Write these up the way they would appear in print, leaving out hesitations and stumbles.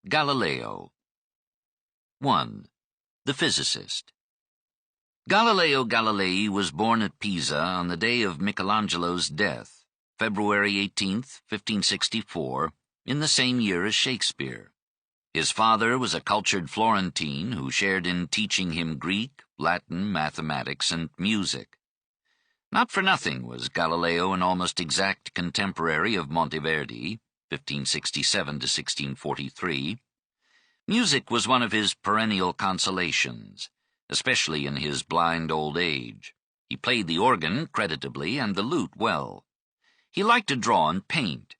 Galileo. 1. The physicist. Galileo Galilei was born at Pisa on the day of Michelangelo's death, February 18, 1564, in the same year as Shakespeare. His father was a cultured Florentine who shared in teaching him Greek, Latin, mathematics, and music. Not for nothing was Galileo an almost exact contemporary of Monteverdi, 1567 to 1643. Music was one of his perennial consolations, especially in his blind old age. He played the organ creditably and the lute well. He liked to draw and paint,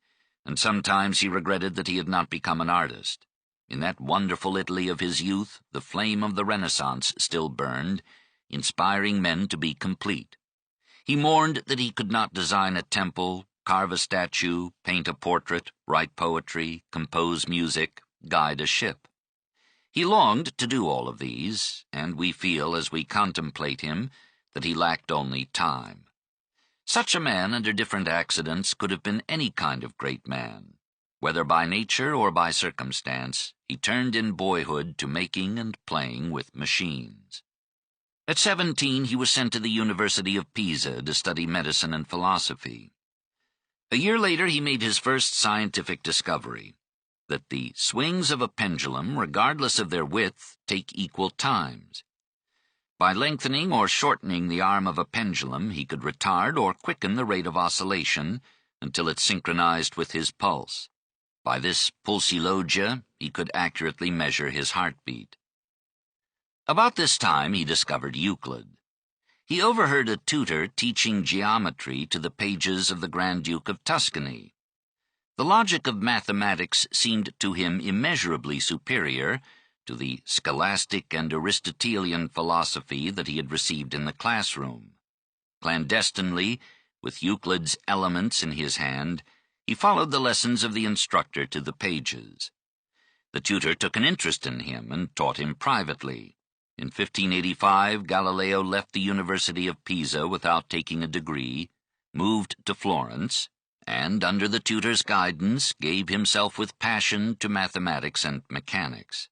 and sometimes he regretted that he had not become an artist. In that wonderful Italy of his youth, the flame of the Renaissance still burned, inspiring men to be complete. He mourned that he could not design a temple, carve a statue, paint a portrait, write poetry, compose music, guide a ship. He longed to do all of these, and we feel as we contemplate him that he lacked only time. Such a man, under different accidents, could have been any kind of great man. Whether by nature or by circumstance, he turned in boyhood to making and playing with machines. At 17, he was sent to the University of Pisa to study medicine and philosophy. A year later, he made his first scientific discovery, that the swings of a pendulum, regardless of their width, take equal times. By lengthening or shortening the arm of a pendulum, he could retard or quicken the rate of oscillation until it synchronized with his pulse. By this pulsilogia, he could accurately measure his heartbeat. About this time, he discovered Euclid. He overheard a tutor teaching geometry to the pages of the Grand Duke of Tuscany. The logic of mathematics seemed to him immeasurably superior to the scholastic and Aristotelian philosophy that he had received in the classroom. Clandestinely, with Euclid's Elements in his hand, he followed the lessons of the instructor to the pages. The tutor took an interest in him and taught him privately. In 1585, Galileo left the University of Pisa without taking a degree, moved to Florence, and, under the tutor's guidance, gave himself with passion to mathematics and mechanics.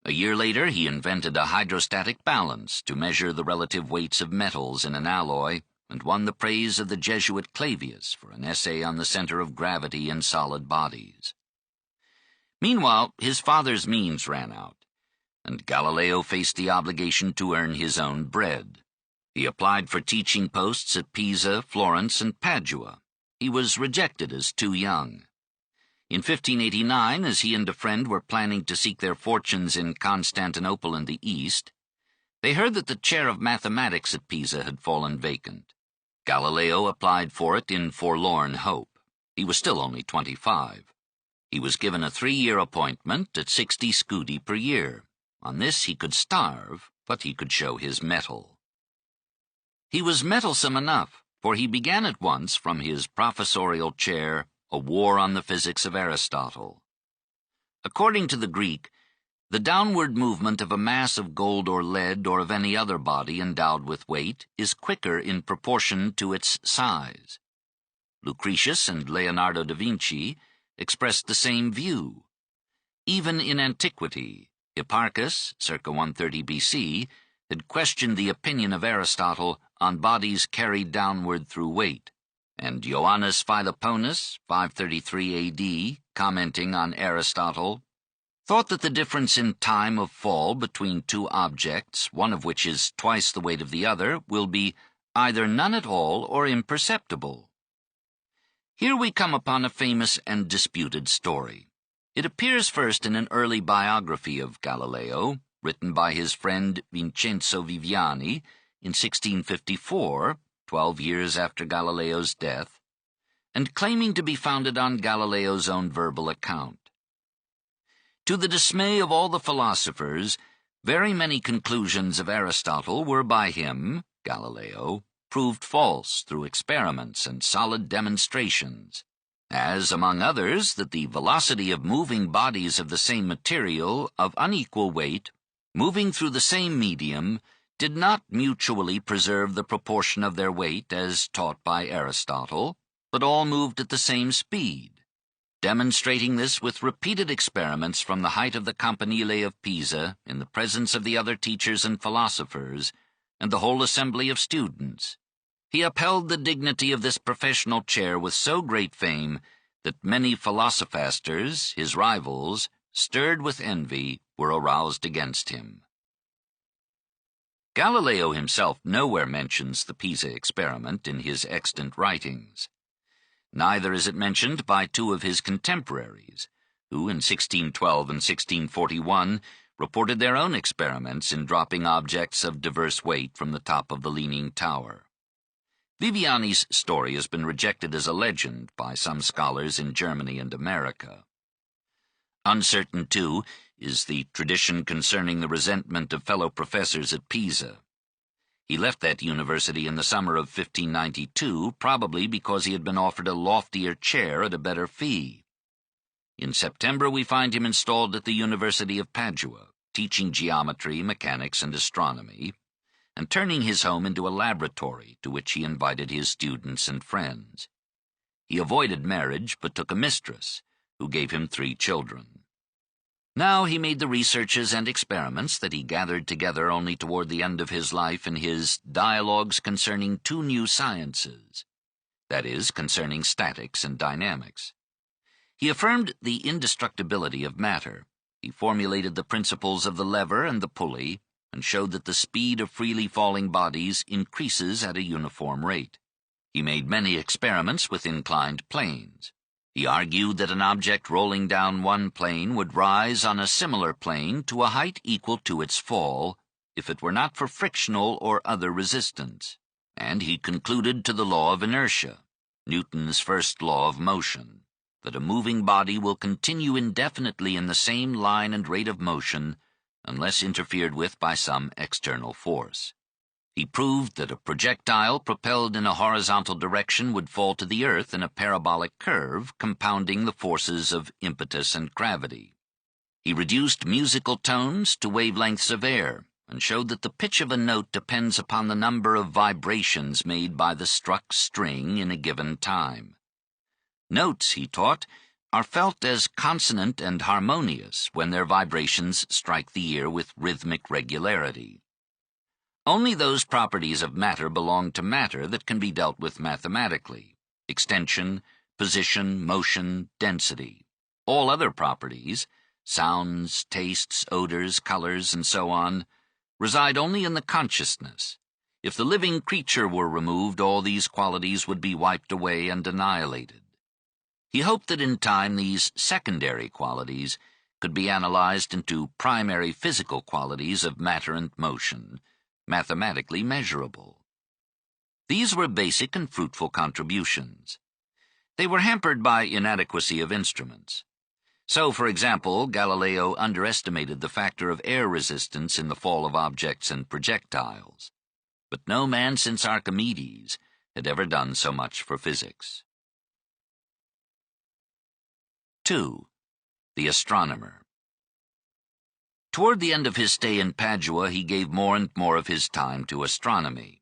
A year later, he invented a hydrostatic balance to measure the relative weights of metals in an alloy, and won the praise of the Jesuit Clavius for an essay on the center of gravity in solid bodies. Meanwhile, his father's means ran out, and Galileo faced the obligation to earn his own bread. He applied for teaching posts at Pisa, Florence, and Padua. He was rejected as too young. In 1589, as he and a friend were planning to seek their fortunes in Constantinople and the East, they heard that the chair of mathematics at Pisa had fallen vacant. Galileo applied for it in forlorn hope. He was still only 25. He was given a 3-year appointment at 60 scudi per year. On this he could starve, but he could show his mettle. He was mettlesome enough, for he began at once from his professorial chair a war on the physics of Aristotle. According to the Greek, the downward movement of a mass of gold or lead or of any other body endowed with weight is quicker in proportion to its size. Lucretius and Leonardo da Vinci expressed the same view. Even in antiquity, Hipparchus, circa 130 BC, had questioned the opinion of Aristotle on bodies carried downward through weight, and Joannes Philoponus, 533 AD, commenting on Aristotle, thought that the difference in time of fall between two objects, one of which is twice the weight of the other, will be either none at all or imperceptible. Here we come upon a famous and disputed story. It appears first in an early biography of Galileo, written by his friend Vincenzo Viviani in 1654, 12 years after Galileo's death, and claiming to be founded on Galileo's own verbal account. To the dismay of all the philosophers, very many conclusions of Aristotle were by him, Galileo, proved false through experiments and solid demonstrations, as, among others, that the velocity of moving bodies of the same material, of unequal weight, moving through the same medium, did not mutually preserve the proportion of their weight as taught by Aristotle, but all moved at the same speed. demonstrating this with repeated experiments from the height of the Campanile of Pisa, in the presence of the other teachers and philosophers, and the whole assembly of students. He upheld the dignity of this professional chair with so great fame that many philosophasters, his rivals, stirred with envy, were aroused against him. Galileo himself nowhere mentions the Pisa experiment in his extant writings. Neither is it mentioned by two of his contemporaries, who in 1612 and 1641 reported their own experiments in dropping objects of diverse weight from the top of the Leaning Tower. Viviani's story has been rejected as a legend by some scholars in Germany and America. Uncertain, too, is the tradition concerning the resentment of fellow professors at Pisa. He left that university in the summer of 1592, probably because he had been offered a loftier chair at a better fee. In September we find him installed at the University of Padua, teaching geometry, mechanics, and astronomy, and turning his home into a laboratory to which he invited his students and friends. He avoided marriage, but took a mistress, who gave him 3 children. Now he made the researches and experiments that he gathered together only toward the end of his life in his Dialogues Concerning 2 New Sciences, that is, concerning statics and dynamics. He affirmed the indestructibility of matter. He formulated the principles of the lever and the pulley, and showed that the speed of freely falling bodies increases at a uniform rate. He made many experiments with inclined planes. He argued that an object rolling down one plane would rise on a similar plane to a height equal to its fall, if it were not for frictional or other resistance. And he concluded to the law of inertia, Newton's first law of motion, that a moving body will continue indefinitely in the same line and rate of motion unless interfered with by some external force. He proved that a projectile propelled in a horizontal direction would fall to the earth in a parabolic curve, compounding the forces of impetus and gravity. He reduced musical tones to wavelengths of air, and showed that the pitch of a note depends upon the number of vibrations made by the struck string in a given time. Notes, he taught, are felt as consonant and harmonious when their vibrations strike the ear with rhythmic regularity. Only those properties of matter belong to matter that can be dealt with mathematically: extension, position, motion, density. All other properties, sounds, tastes, odors, colors, and so on, reside only in the consciousness. If the living creature were removed, all these qualities would be wiped away and annihilated. He hoped that in time these secondary qualities could be analyzed into primary physical qualities of matter and motion, mathematically measurable. These were basic and fruitful contributions. They were hampered by inadequacy of instruments. So, for example, Galileo underestimated the factor of air resistance in the fall of objects and projectiles. But no man since Archimedes had ever done so much for physics. 2. The astronomer. Toward the end of his stay in Padua, he gave more and more of his time to astronomy.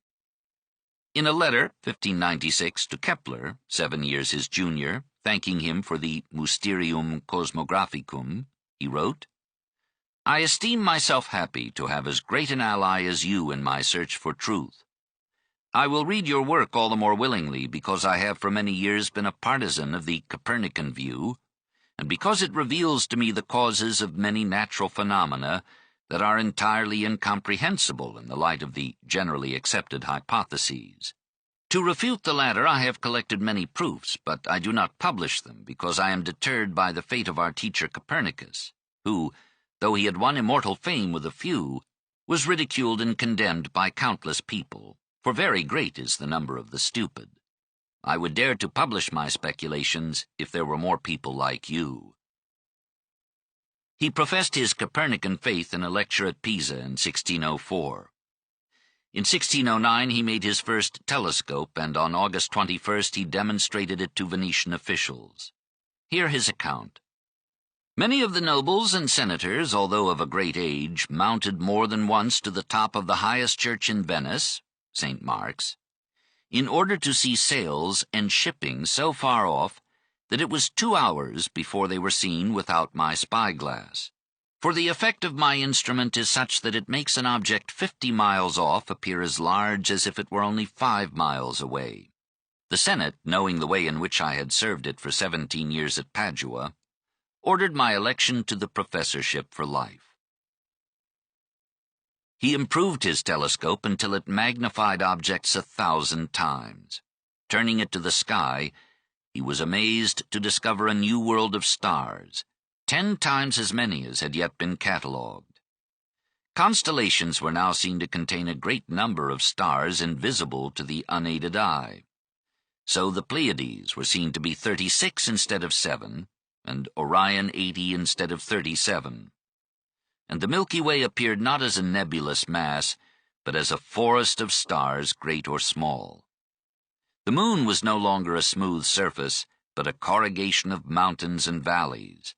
In a letter, 1596, to Kepler, 7 years his junior, thanking him for the Mysterium Cosmographicum, he wrote, "I esteem myself happy to have as great an ally as you in my search for truth. I will read your work all the more willingly because I have for many years been a partisan of the Copernican view, and because it reveals to me the causes of many natural phenomena that are entirely incomprehensible in the light of the generally accepted hypotheses. To refute the latter I have collected many proofs, but I do not publish them because I am deterred by the fate of our teacher Copernicus, who, though he had won immortal fame with a few, was ridiculed and condemned by countless people, for very great is the number of the stupid. I would dare to publish my speculations if there were more people like you." He professed his Copernican faith in a lecture at Pisa in 1604. In 1609 he made his first telescope, and on August 21st he demonstrated it to Venetian officials. Hear his account. "Many of the nobles and senators, although of a great age, mounted more than once to the top of the highest church in Venice, St. Mark's, in order to see sails and shipping so far off that it was 2 hours before they were seen without my spyglass. For the effect of my instrument is such that it makes an object 50 miles off appear as large as if it were only 5 miles away. The Senate, knowing the way in which I had served it for 17 years at Padua, ordered my election to the professorship for life. He improved his telescope until it magnified objects 1,000 times. Turning it to the sky, he was amazed to discover a new world of stars, 10 times as many as had yet been catalogued. Constellations were now seen to contain a great number of stars invisible to the unaided eye. So the Pleiades were seen to be 36 instead of 7, and Orion 80 instead of 37. And the Milky Way appeared not as a nebulous mass, but as a forest of stars, great or small. The moon was no longer a smooth surface, but a corrugation of mountains and valleys,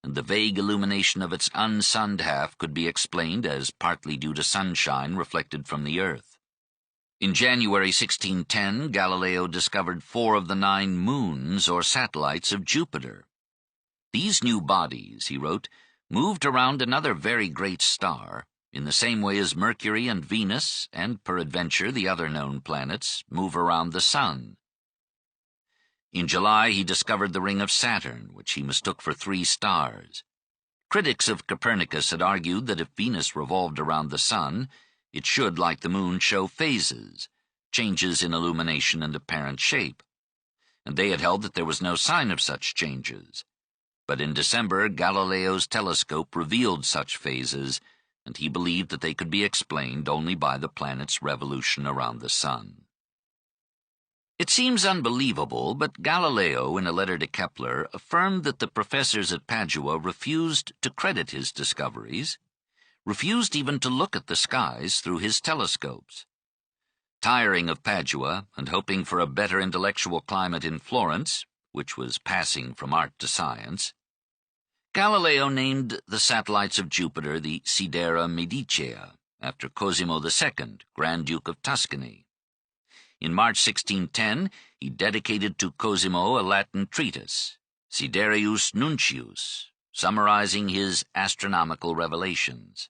and the vague illumination of its unsunned half could be explained as partly due to sunshine reflected from the earth. In January 1610, Galileo discovered 4 of the 9 moons or satellites of Jupiter. These new bodies, he wrote, moved around another very great star, in the same way as Mercury and Venus, and peradventure the other known planets, move around the sun. In July he discovered the ring of Saturn, which he mistook for 3 stars. Critics of Copernicus had argued that if Venus revolved around the sun, it should, like the moon, show phases, changes in illumination and apparent shape, and they had held that there was no sign of such changes. But in December, Galileo's telescope revealed such phases, and he believed that they could be explained only by the planet's revolution around the sun. It seems unbelievable, but Galileo, in a letter to Kepler, affirmed that the professors at Padua refused to credit his discoveries, refused even to look at the skies through his telescopes. Tiring of Padua, and hoping for a better intellectual climate in Florence, which was passing from art to science, Galileo named the satellites of Jupiter the Sidera Medicea, after Cosimo II, Grand Duke of Tuscany. In March 1610, he dedicated to Cosimo a Latin treatise, Sidereus Nuncius, summarizing his astronomical revelations.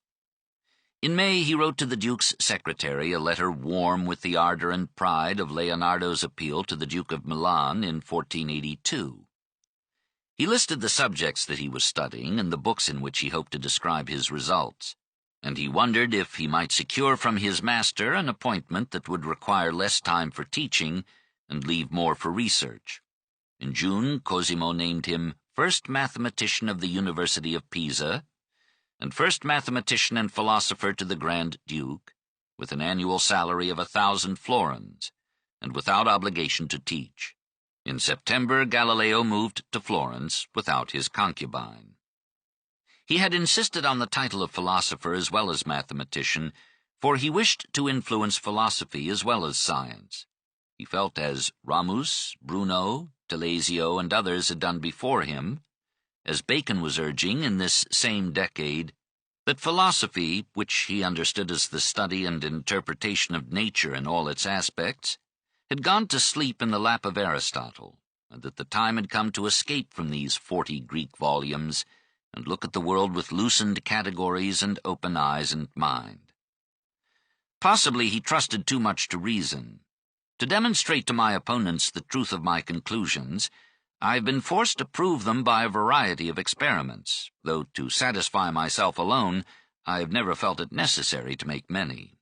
In May, he wrote to the Duke's secretary a letter warm with the ardor and pride of Leonardo's appeal to the Duke of Milan in 1482. He listed the subjects that he was studying and the books in which he hoped to describe his results, and he wondered if he might secure from his master an appointment that would require less time for teaching and leave more for research. In June, Cosimo named him first mathematician of the University of Pisa, and first mathematician and philosopher to the Grand Duke, with an annual salary of 1,000 florins, and without obligation to teach. In September, Galileo moved to Florence without his concubine. He had insisted on the title of philosopher as well as mathematician, for he wished to influence philosophy as well as science. He felt, as Ramus, Bruno, Telesio, and others had done before him, as Bacon was urging in this same decade, that philosophy, which he understood as the study and interpretation of nature in all its aspects, had gone to sleep in the lap of Aristotle, and that the time had come to escape from these 40 Greek volumes and look at the world with loosened categories and open eyes and mind. Possibly he trusted too much to reason. To demonstrate to my opponents the truth of my conclusions, I have been forced to prove them by a variety of experiments, though to satisfy myself alone, I have never felt it necessary to make many.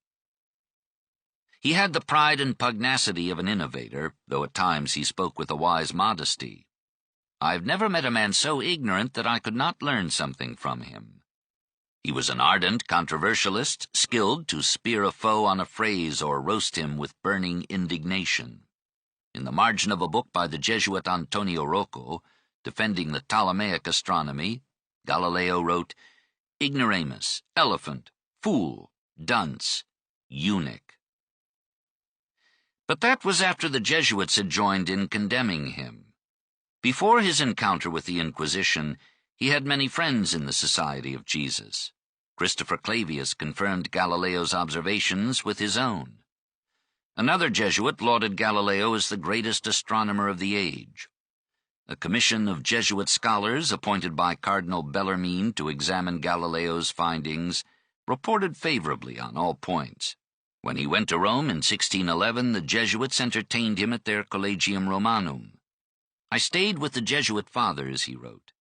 He had the pride and pugnacity of an innovator, though at times he spoke with a wise modesty. I have never met a man so ignorant that I could not learn something from him. He was an ardent controversialist, skilled to spear a foe on a phrase or roast him with burning indignation. In the margin of a book by the Jesuit Antonio Rocco, defending the Ptolemaic astronomy, Galileo wrote, "Ignoramus, elephant, fool, dunce, eunuch." But that was after the Jesuits had joined in condemning him. Before his encounter with the Inquisition, he had many friends in the Society of Jesus. Christopher Clavius confirmed Galileo's observations with his own. Another Jesuit lauded Galileo as the greatest astronomer of the age. a commission of Jesuit scholars appointed by Cardinal Bellarmine to examine Galileo's findings reported favorably on all points. When he went to Rome in 1611, the Jesuits entertained him at their Collegium Romanum. "I stayed with the Jesuit fathers," he wrote.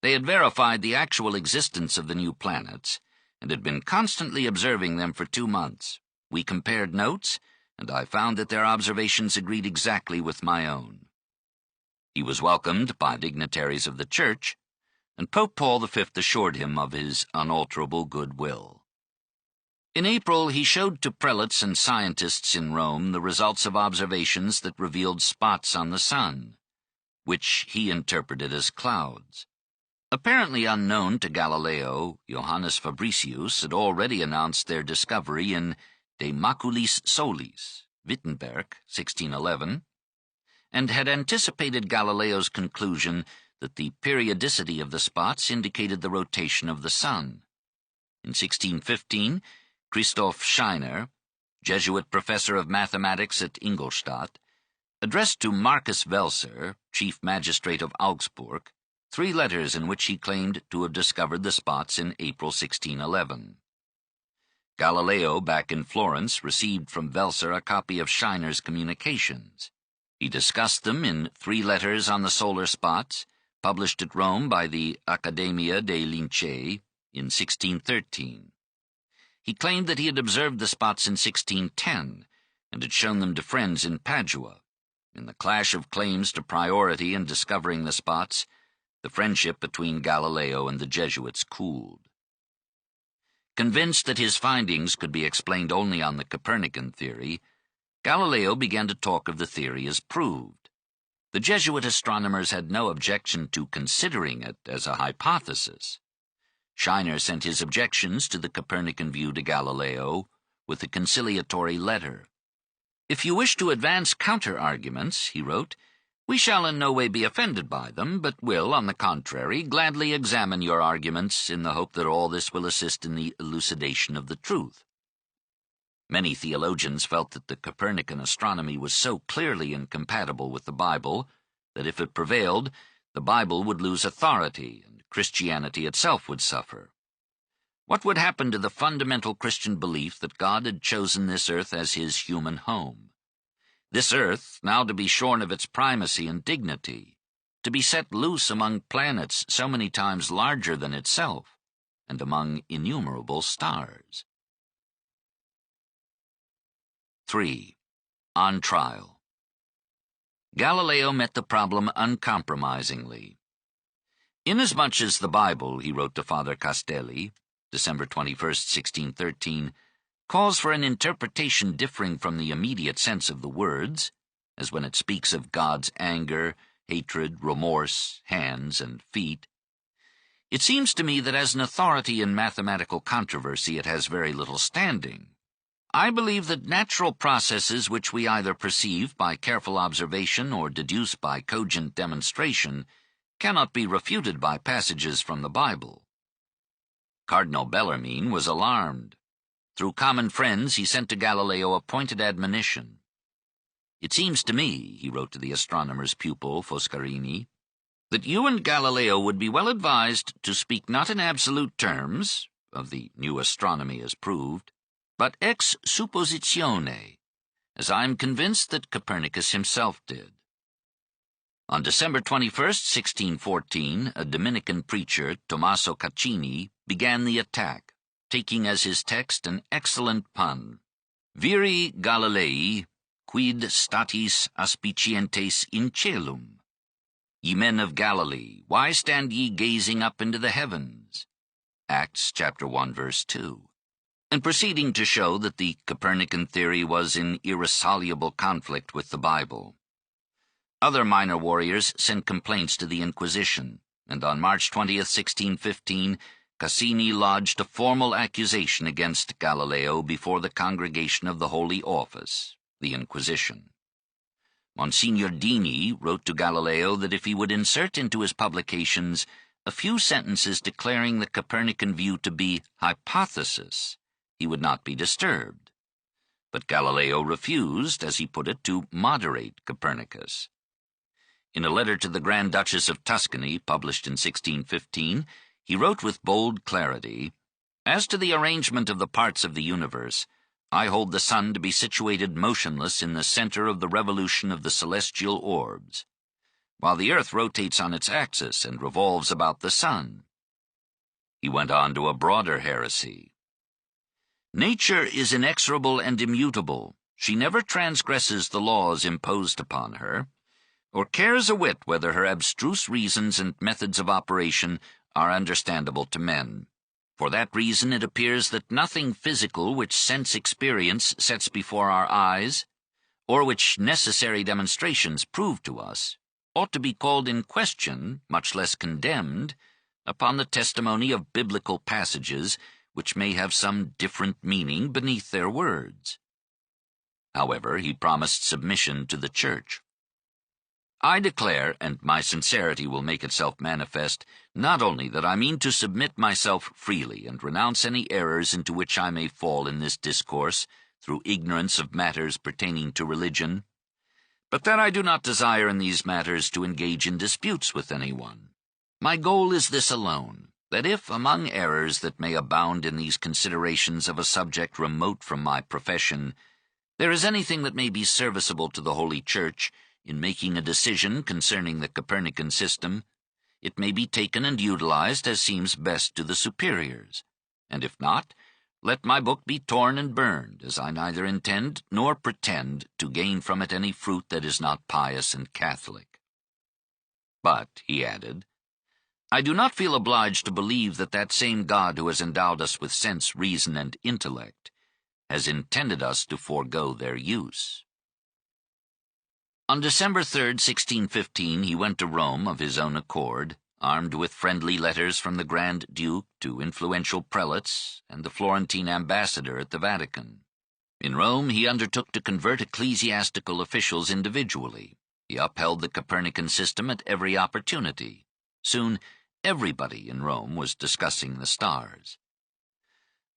"They had verified the actual existence of the new planets, and had been constantly observing them for 2 months. We compared notes, and I found that their observations agreed exactly with my own." He was welcomed by dignitaries of the Church, and Pope Paul V assured him of his unalterable goodwill. In April, he showed to prelates and scientists in Rome the results of observations that revealed spots on the sun, which he interpreted as clouds. Apparently unknown to Galileo, Johannes Fabricius had already announced their discovery in De Maculis Solis, Wittenberg, 1611, and had anticipated Galileo's conclusion that the periodicity of the spots indicated the rotation of the sun. In 1615, Christoph Scheiner, Jesuit professor of mathematics at Ingolstadt, addressed to Marcus Welser, chief magistrate of Augsburg, 3 letters in which he claimed to have discovered the spots in April 1611. Galileo, back in Florence, received from Welser a copy of Scheiner's communications. He discussed them in 3 letters on the solar spots, published at Rome by the Accademia dei Lincei in 1613. He claimed that he had observed the spots in 1610, and had shown them to friends in Padua. In the clash of claims to priority in discovering the spots, the friendship between Galileo and the Jesuits cooled. Convinced that his findings could be explained only on the Copernican theory, Galileo began to talk of the theory as proved. The Jesuit astronomers had no objection to considering it as a hypothesis. Scheiner sent his objections to the Copernican view to Galileo with a conciliatory letter. "If you wish to advance counter-arguments," he wrote, "we shall in no way be offended by them, but will, on the contrary, gladly examine your arguments in the hope that all this will assist in the elucidation of the truth." Many theologians felt that the Copernican astronomy was so clearly incompatible with the Bible that if it prevailed, the Bible would lose authority and Christianity itself would suffer. What would happen to the fundamental Christian belief that God had chosen this earth as his human home? This earth, now to be shorn of its primacy and dignity, to be set loose among planets so many times larger than itself, and among innumerable stars. 3. On trial. Galileo met the problem uncompromisingly. "Inasmuch as the Bible," he wrote to Father Castelli, December 21, 1613, "calls for an interpretation differing from the immediate sense of the words, as when it speaks of God's anger, hatred, remorse, hands, and feet, it seems to me that as an authority in mathematical controversy it has very little standing. I believe that natural processes which we either perceive by careful observation or deduce by cogent demonstration cannot be refuted by passages from the Bible." Cardinal Bellarmine was alarmed. Through common friends, he sent to Galileo a pointed admonition. "It seems to me," he wrote to the astronomer's pupil, Foscarini, "that you and Galileo would be well advised to speak not in absolute terms, of the new astronomy as proved, but ex suppositione, as I am convinced that Copernicus himself did." On December 21, 1614, a Dominican preacher, Tommaso Caccini, began the attack, taking as his text an excellent pun. "Viri Galilei, quid statis aspicientes in caelum? Ye men of Galilee, why stand ye gazing up into the heavens?" Acts chapter 1, verse 2. And proceeding to show that the Copernican theory was in irresolvable conflict with the Bible. Other minor warriors sent complaints to the Inquisition, and on March 20, 1615, Caccini lodged a formal accusation against Galileo before the Congregation of the Holy Office, the Inquisition. Monsignor Dini wrote to Galileo that if he would insert into his publications a few sentences declaring the Copernican view to be hypothesis, he would not be disturbed. But Galileo refused, as he put it, to moderate Copernicus. In a letter to the Grand Duchess of Tuscany, published in 1615, he wrote with bold clarity, "As to the arrangement of the parts of the universe, I hold the sun to be situated motionless in the center of the revolution of the celestial orbs, while the earth rotates on its axis and revolves about the sun." He went on to a broader heresy. "Nature is inexorable and immutable. She never transgresses the laws imposed upon her, or cares a whit whether her abstruse reasons and methods of operation are understandable to men. For that reason it appears that nothing physical which sense experience sets before our eyes, or which necessary demonstrations prove to us, ought to be called in question, much less condemned, upon the testimony of biblical passages which may have some different meaning beneath their words." However, he promised submission to the Church. "I declare, and my sincerity will make itself manifest, not only that I mean to submit myself freely and renounce any errors into which I may fall in this discourse through ignorance of matters pertaining to religion, but that I do not desire in these matters to engage in disputes with anyone. My goal is this alone, that if, among errors that may abound in these considerations of a subject remote from my profession, there is anything that may be serviceable to the Holy Church in making a decision concerning the Copernican system, it may be taken and utilized as seems best to the superiors, and if not, let my book be torn and burned, as I neither intend nor pretend to gain from it any fruit that is not pious and Catholic. But," he added, "I do not feel obliged to believe that that same God who has endowed us with sense, reason, and intellect has intended us to forego their use." On December 3, 1615, he went to Rome of his own accord, armed with friendly letters from the Grand Duke to influential prelates and the Florentine ambassador at the Vatican. In Rome, he undertook to convert ecclesiastical officials individually. He upheld the Copernican system at every opportunity. Soon, everybody in Rome was discussing the stars.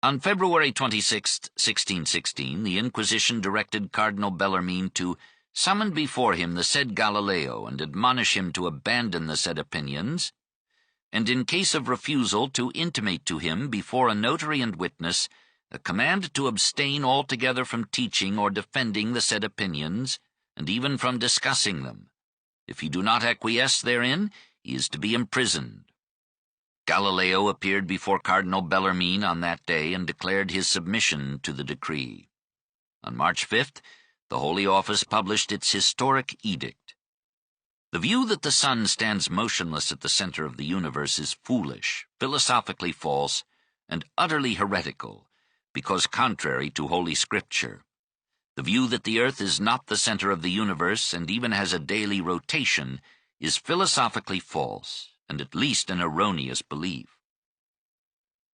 On February 26, 1616, the Inquisition directed Cardinal Bellarmine to summon before him the said Galileo and admonish him to abandon the said opinions, and in case of refusal to intimate to him before a notary and witness a command to abstain altogether from teaching or defending the said opinions, and even from discussing them. If he do not acquiesce therein, he is to be imprisoned. Galileo appeared before Cardinal Bellarmine on that day and declared his submission to the decree. On March 5th, the Holy Office published its historic edict. The view that the sun stands motionless at the center of the universe is foolish, philosophically false, and utterly heretical, because contrary to Holy Scripture. The view that the earth is not the center of the universe and even has a daily rotation is philosophically false, and at least an erroneous belief.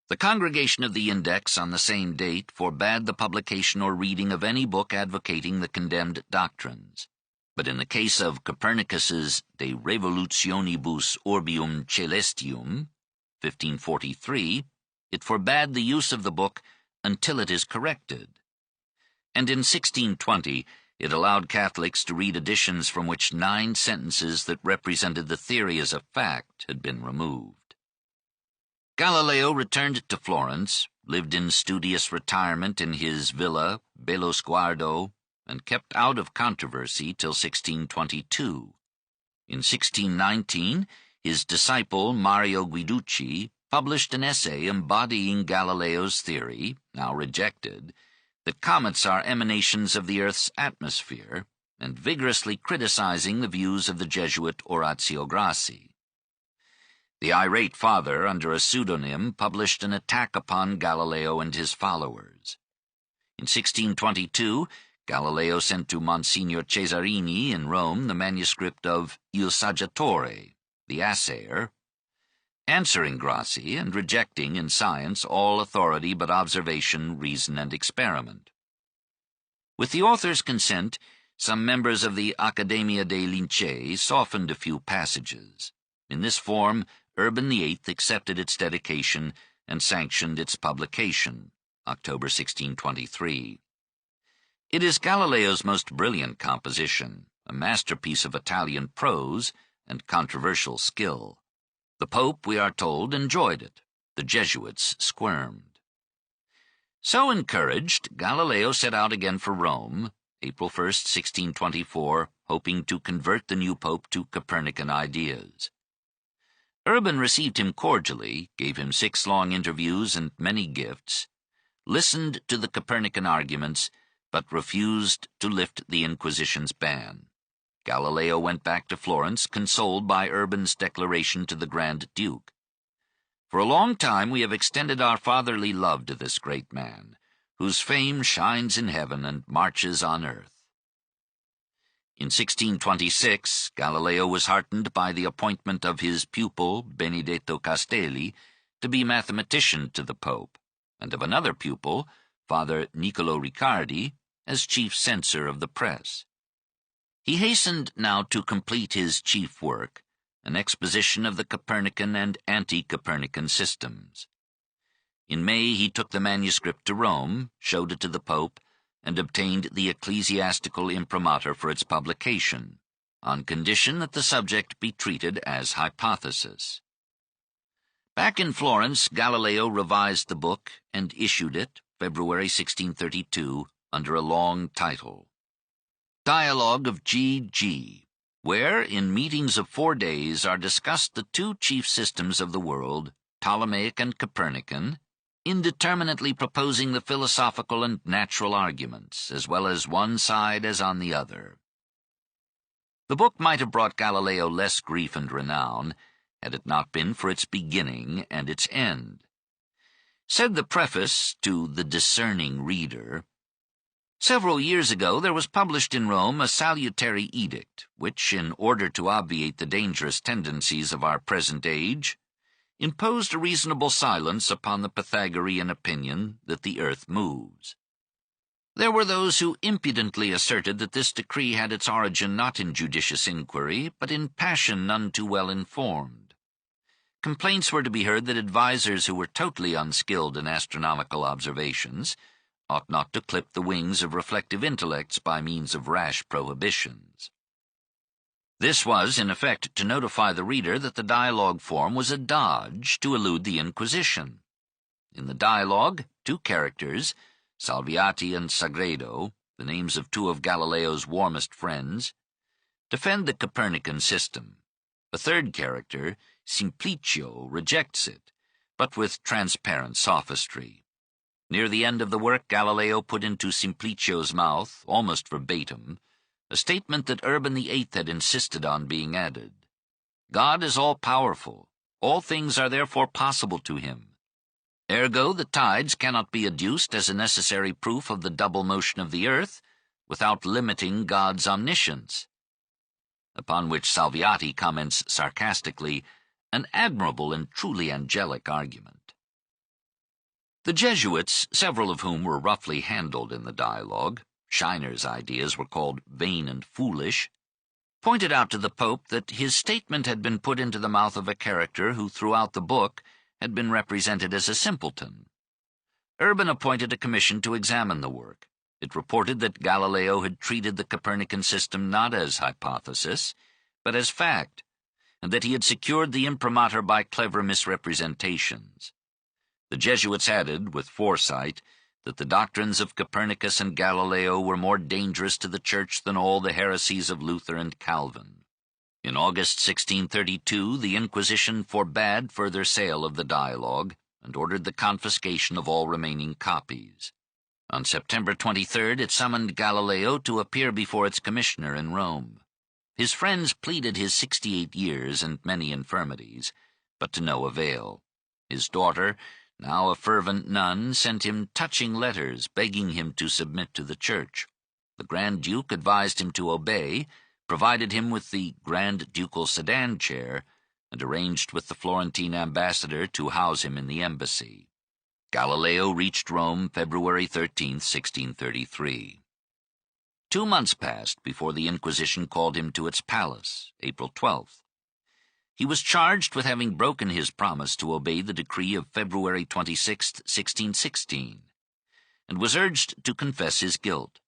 The Congregation of the Index on the same date forbade the publication or reading of any book advocating the condemned doctrines. But in the case of Copernicus's De Revolutionibus Orbium Celestium, 1543, it forbade the use of the book until it is corrected. And in 1620, it allowed Catholics to read editions from which 9 sentences that represented the theory as a fact had been removed. Galileo returned to Florence, lived in studious retirement in his villa, Bello Sguardo, and kept out of controversy till 1622. In 1619, his disciple Mario Guiducci published an essay embodying Galileo's theory, now rejected, that comets are emanations of the Earth's atmosphere, and vigorously criticizing the views of the Jesuit Orazio Grassi. The irate father, under a pseudonym, published an attack upon Galileo and his followers. In 1622, Galileo sent to Monsignor Cesarini in Rome the manuscript of Il Saggiatore, the Assayer, answering Grassi and rejecting in science all authority but observation, reason, and experiment. With the author's consent, some members of the Accademia dei Lincei softened a few passages. In this form, Urban VIII accepted its dedication and sanctioned its publication, October 1623. It is Galileo's most brilliant composition, a masterpiece of Italian prose and controversial skill. The Pope, we are told, enjoyed it. The Jesuits squirmed. So encouraged, Galileo set out again for Rome, April 1st, 1624, hoping to convert the new pope to Copernican ideas. Urban received him cordially, gave him 6 long interviews and many gifts, listened to the Copernican arguments, but refused to lift the Inquisition's ban. Galileo went back to Florence, consoled by Urban's declaration to the Grand Duke. For a long time we have extended our fatherly love to this great man, whose fame shines in heaven and marches on earth. In 1626, Galileo was heartened by the appointment of his pupil, Benedetto Castelli, to be mathematician to the Pope, and of another pupil, Father Niccolo Riccardi, as chief censor of the press. He hastened now to complete his chief work, an exposition of the Copernican and anti-Copernican systems. In May he took the manuscript to Rome, showed it to the Pope, and obtained the ecclesiastical imprimatur for its publication, on condition that the subject be treated as hypothesis. Back in Florence, Galileo revised the book and issued it, February 1632, under a long title, Dialogue of G.G., where, in meetings of 4 days, are discussed the 2 chief systems of the world, Ptolemaic and Copernican, indeterminately proposing the philosophical and natural arguments, as well as one side as on the other. The book might have brought Galileo less grief and renown, had it not been for its beginning and its end. Said the preface to The Discerning Reader, "Several years ago there was published in Rome a salutary edict, which, in order to obviate the dangerous tendencies of our present age, imposed a reasonable silence upon the Pythagorean opinion that the earth moves. There were those who impudently asserted that this decree had its origin not in judicious inquiry, but in passion none too well informed. Complaints were to be heard that advisers who were totally unskilled in astronomical observations ought not to clip the wings of reflective intellects by means of rash prohibitions. This was, in effect, to notify the reader that the dialogue form was a dodge to elude the Inquisition. In the dialogue, 2 characters, Salviati and Sagredo, the names of 2 of Galileo's warmest friends, defend the Copernican system. A 3rd character, Simplicio, rejects it, but with transparent sophistry. Near the end of the work, Galileo put into Simplicio's mouth, almost verbatim, a statement that Urban VIII had insisted on being added. God is all-powerful. All things are therefore possible to him. Ergo, the tides cannot be adduced as a necessary proof of the double motion of the earth without limiting God's omniscience. Upon which Salviati comments sarcastically, an admirable and truly angelic argument. The Jesuits, several of whom were roughly handled in the dialogue, Scheiner's ideas were called vain and foolish, pointed out to the Pope that his statement had been put into the mouth of a character who throughout the book had been represented as a simpleton. Urban appointed a commission to examine the work. It reported that Galileo had treated the Copernican system not as hypothesis, but as fact, and that he had secured the imprimatur by clever misrepresentations. The Jesuits added, with foresight, that the doctrines of Copernicus and Galileo were more dangerous to the Church than all the heresies of Luther and Calvin. In August 1632, the Inquisition forbade further sale of the dialogue and ordered the confiscation of all remaining copies. On September 23rd, it summoned Galileo to appear before its commissioner in Rome. His friends pleaded his 68 years and many infirmities, but to no avail. His daughter, now a fervent nun, sent him touching letters begging him to submit to the Church. The Grand Duke advised him to obey, provided him with the Grand Ducal sedan chair, and arranged with the Florentine ambassador to house him in the embassy. Galileo reached Rome February 13, 1633. 2 months passed before the Inquisition called him to its palace, April 12th. He was charged with having broken his promise to obey the decree of February 26, 1616, and was urged to confess his guilt.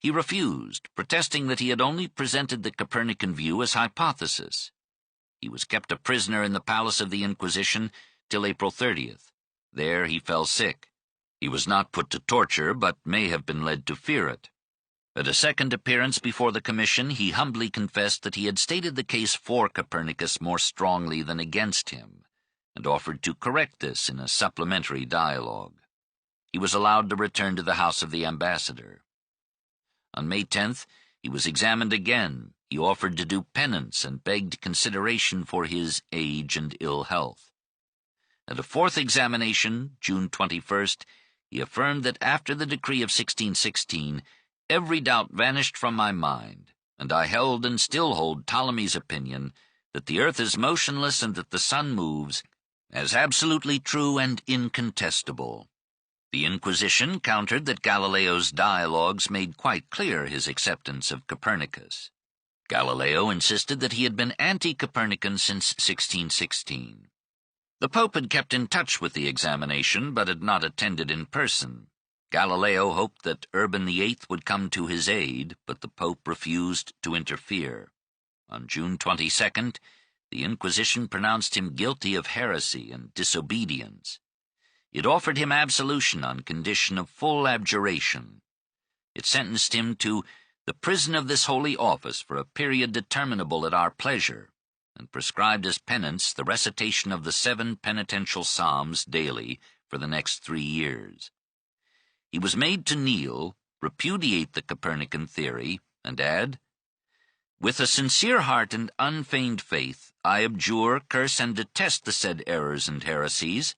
He refused, protesting that he had only presented the Copernican view as hypothesis. He was kept a prisoner in the Palace of the Inquisition till April 30th. There he fell sick. He was not put to torture, but may have been led to fear it. At a second appearance before the commission, he humbly confessed that he had stated the case for Copernicus more strongly than against him, and offered to correct this in a supplementary dialogue. He was allowed to return to the house of the ambassador. On May 10th, he was examined again. He offered to do penance and begged consideration for his age and ill health. At a fourth examination, June 21st, he affirmed that after the decree of 1616, every doubt vanished from my mind, and I held and still hold Ptolemy's opinion that the earth is motionless and that the sun moves, as absolutely true and incontestable. The Inquisition countered that Galileo's dialogues made quite clear his acceptance of Copernicus. Galileo insisted that he had been anti-Copernican since 1616. The Pope had kept in touch with the examination, but had not attended in person. Galileo hoped that Urban VIII would come to his aid, but the Pope refused to interfere. On June 22nd, the Inquisition pronounced him guilty of heresy and disobedience. It offered him absolution on condition of full abjuration. It sentenced him to the prison of this holy office for a period determinable at our pleasure, and prescribed as penance the recitation of the 7 penitential psalms daily for the next 3 years. He was made to kneel, repudiate the Copernican theory, and add, "With a sincere heart and unfeigned faith, I abjure, curse, and detest the said errors and heresies,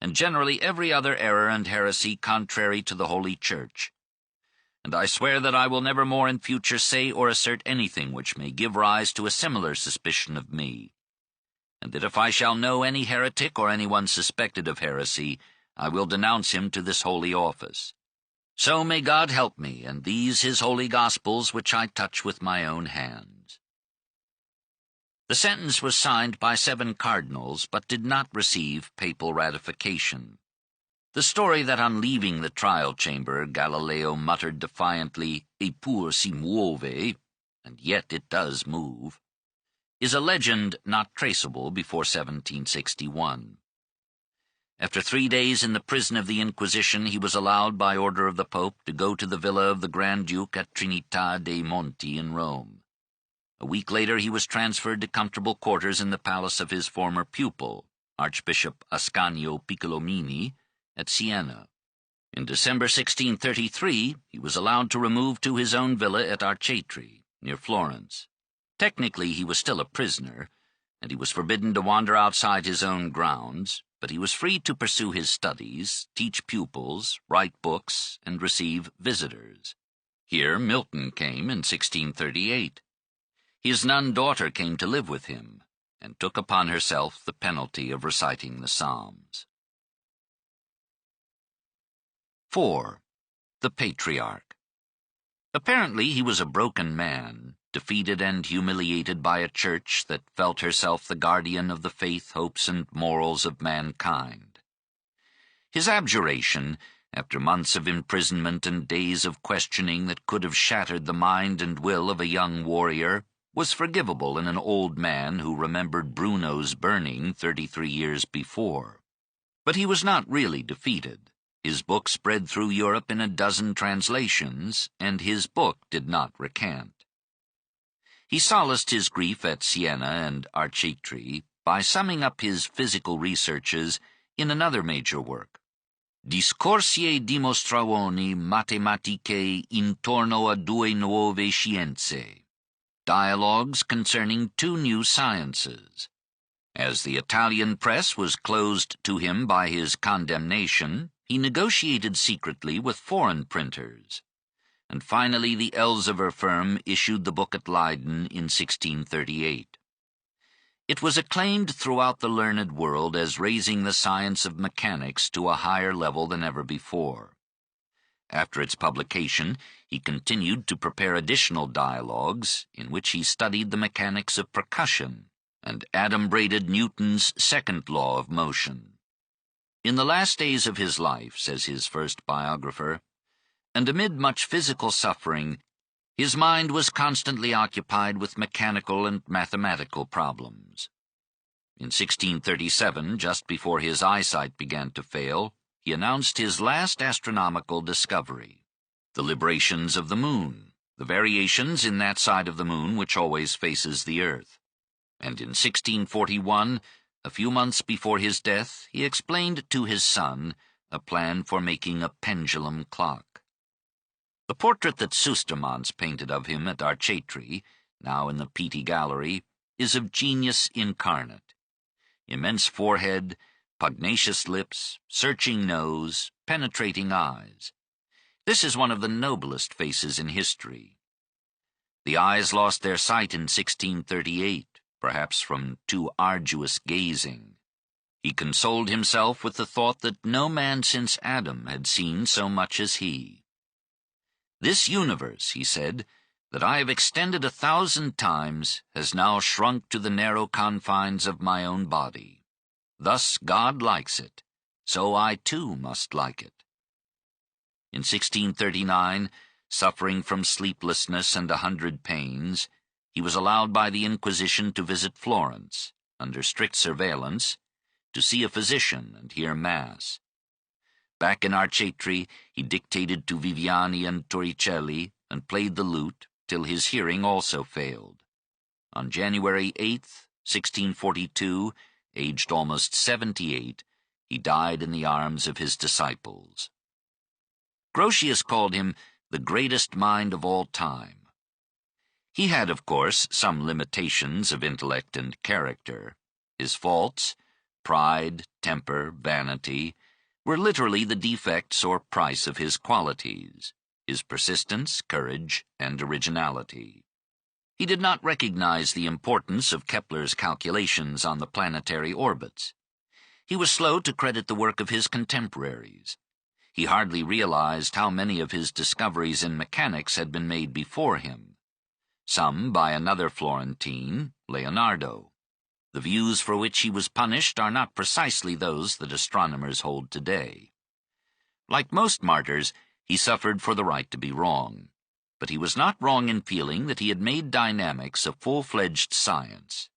and generally every other error and heresy contrary to the Holy Church. And I swear that I will never more in future say or assert anything which may give rise to a similar suspicion of me. And that if I shall know any heretic or anyone suspected of heresy, I will denounce him to this holy office. So may God help me, and these his holy Gospels which I touch with my own hands." The sentence was signed by 7 cardinals, but did not receive papal ratification. The story that on leaving the trial chamber Galileo muttered defiantly, "Eppur si muove," and yet it does move, is a legend not traceable before 1761. After 3 days in the prison of the Inquisition, he was allowed by order of the Pope to go to the villa of the Grand Duke at Trinità dei Monti in Rome. A week later he was transferred to comfortable quarters in the palace of his former pupil, Archbishop Ascanio Piccolomini, at Siena. In December 1633 he was allowed to remove to his own villa at Arcetri, near Florence. Technically he was still a prisoner, and he was forbidden to wander outside his own grounds, but he was free to pursue his studies, teach pupils, write books, and receive visitors. Here Milton came in 1638. His nun daughter came to live with him, and took upon herself the penalty of reciting the Psalms. 4. The Patriarch. Apparently he was a broken man, defeated and humiliated by a church that felt herself the guardian of the faith, hopes, and morals of mankind. His abjuration, after months of imprisonment and days of questioning that could have shattered the mind and will of a young warrior, was forgivable in an old man who remembered Bruno's burning 33 years before. But he was not really defeated. His book spread through Europe in a dozen translations, and his book did not recant. He solaced his grief at Siena and Arcetri by summing up his physical researches in another major work, Discorsi e dimostrazioni matematiche intorno a 2 nuove scienze, Dialogues concerning 2 new sciences. As the Italian press was closed to him by his condemnation, he negotiated secretly with foreign printers, and finally the Elsevier firm issued the book at Leiden in 1638. It was acclaimed throughout the learned world as raising the science of mechanics to a higher level than ever before. After its publication, he continued to prepare additional dialogues in which he studied the mechanics of percussion and adumbrated Newton's second law of motion. In the last days of his life, says his first biographer, and amid much physical suffering, his mind was constantly occupied with mechanical and mathematical problems. In 1637, just before his eyesight began to fail, he announced his last astronomical discovery: the librations of the moon, the variations in that side of the moon which always faces the earth. And in 1641, a few months before his death, he explained to his son a plan for making a pendulum clock. The portrait that Sustermans painted of him at Arcetri, now in the Pitti Gallery, is of genius incarnate. Immense forehead, pugnacious lips, searching nose, penetrating eyes. This is one of the noblest faces in history. The eyes lost their sight in 1638, perhaps from too arduous gazing. He consoled himself with the thought that no man since Adam had seen so much as he. "This universe," he said, "that I have extended 1,000 times, has now shrunk to the narrow confines of my own body. Thus God likes it, so I too must like it." In 1639, suffering from sleeplessness and 100 pains, he was allowed by the Inquisition to visit Florence, under strict surveillance, to see a physician and hear Mass. Back in Arcetri, he dictated to Viviani and Torricelli and played the lute till his hearing also failed. On January 8, 1642, aged almost 78, he died in the arms of his disciples. Grotius called him the greatest mind of all time. He had, of course, some limitations of intellect and character. His faults, pride, temper, vanity, were literally the defects or price of his qualities, his persistence, courage, and originality. He did not recognize the importance of Kepler's calculations on the planetary orbits. He was slow to credit the work of his contemporaries. He hardly realized how many of his discoveries in mechanics had been made before him, some by another Florentine, Leonardo. The views for which he was punished are not precisely those that astronomers hold today. Like most martyrs, he suffered for the right to be wrong. But he was not wrong in feeling that he had made dynamics a full-fledged science,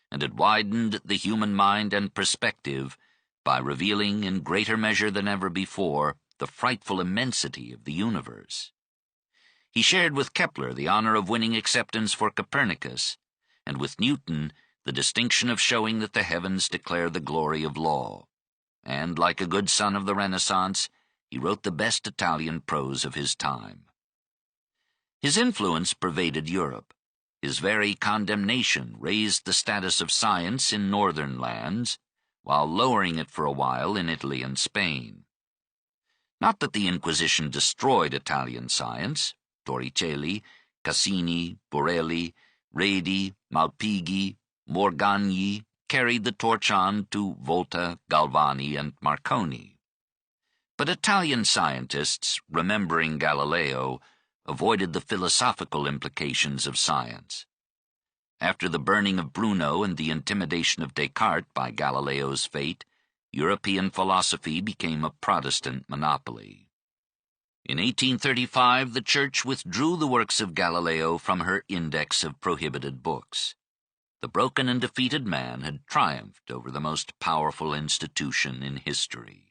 and had widened the human mind and perspective by revealing in greater measure than ever before the frightful immensity of the universe. He shared with Kepler the honor of winning acceptance for Copernicus, and with Newton the distinction of showing that the heavens declare the glory of law. And, like a good son of the Renaissance, he wrote the best Italian prose of his time. His influence pervaded Europe. His very condemnation raised the status of science in northern lands, while lowering it for a while in Italy and Spain. Not that the Inquisition destroyed Italian science. Torricelli, Cassini, Borelli, Redi, Malpighi, Morgagni carried the torch on to Volta, Galvani, and Marconi. But Italian scientists, remembering Galileo, avoided the philosophical implications of science. After the burning of Bruno and the intimidation of Descartes by Galileo's fate, European philosophy became a Protestant monopoly. In 1835, the Church withdrew the works of Galileo from her index of prohibited books. The broken and defeated man had triumphed over the most powerful institution in history.